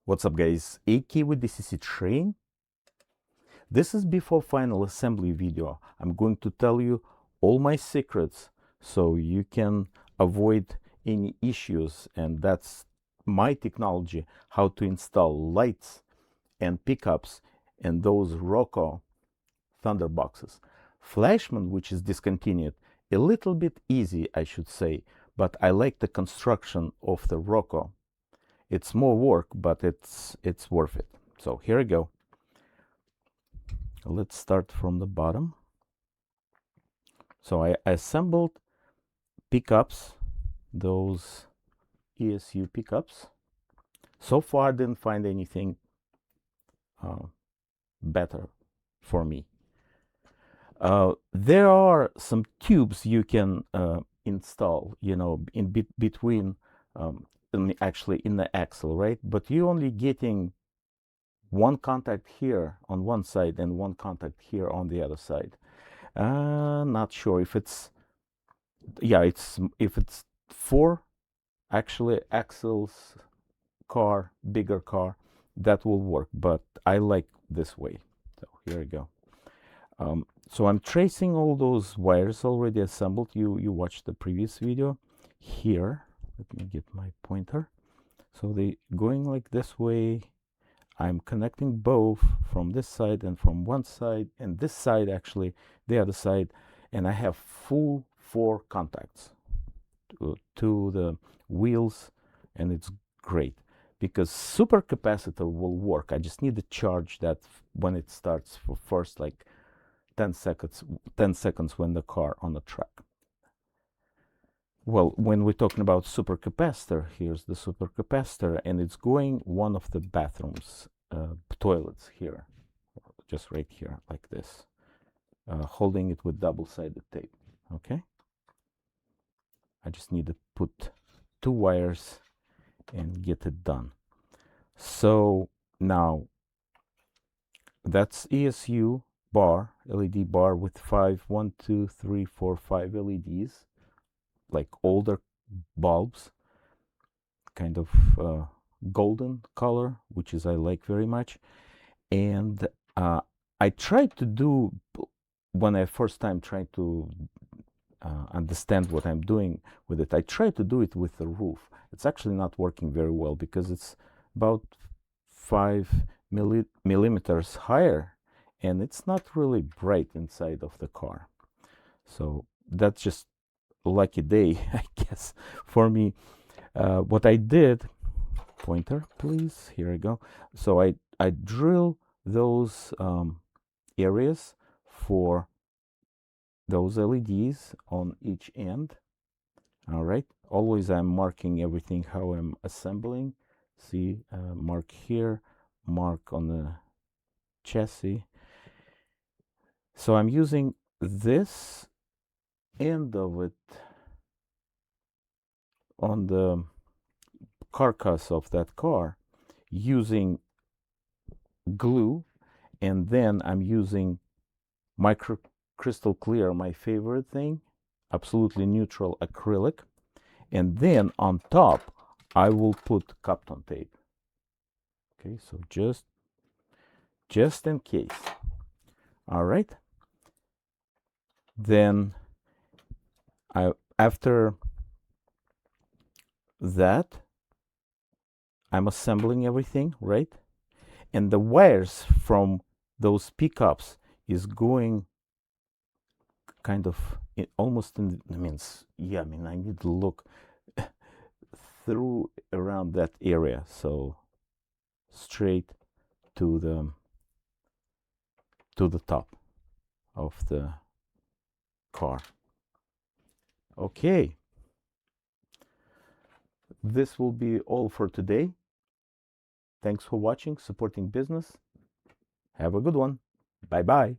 What's up guys, AK with DCC Train. This is before final assembly video. I'm going to tell you all my secrets so you can avoid any issues, and that's my technology, how to install lights and pickups and those Roco Thunderboxes. Fleischmann, which is discontinued, a little bit easy I should say, but I like the construction of the Roco. It's more work, but it's worth it. So here we go. Let's start from the bottom. So I assembled pickups, those ESU pickups. So far I didn't find anything better for me. There are some tubes you can install, you know, in between actually in the axle, right? But you're only getting one contact here on one side and one contact here on the other side. Not sure if it's, yeah, if it's four actually axles car, bigger car, that will work, but I like this way. So here we go. So I'm tracing all those wires already assembled. You watched the previous video. Here, let me get my pointer. So they going like this way. I'm connecting both from this side and from one side, and this side actually the other side, and I have full 4 contacts to the wheels, and it's great because supercapacitor will work. I just need to charge that when it starts for first like 10 seconds when the car on the track. Well, when we're talking about supercapacitor, here's the supercapacitor, and it's going one of the bathrooms, toilets here, just right here, like this, holding it with double-sided tape. Okay. I just need to put 2 wires and get it done. So now that's ESU bar, LED bar with 5 LEDs, like older bulbs, kind of golden color, which is I like very much. And I tried to do, when I first time tried to understand what I'm doing with it, I tried to do it with the roof. It's actually not working very well because it's about 5 millimeters higher, and it's not really bright inside of the car. So that's just a lucky day, I guess, for me. What I did, pointer please, here I go. So I drill those areas for those LEDs on each end. All right, always I'm marking everything how I'm assembling. See, mark here, mark on the chassis. So I'm using this end of it on the carcass of that car using glue, and then I'm using micro crystal clear, my favorite thing, absolutely neutral acrylic, and then on top I will put Kapton tape. Okay, so just in case. All right, then after that I'm assembling everything, right? And the wires from those pickups is going kind of almost in, I mean, yeah, I mean, I need to look through around that area, so straight to the top of the car. Okay, this will be all for today. Thanks for watching, supporting business. Have a good one. Bye bye.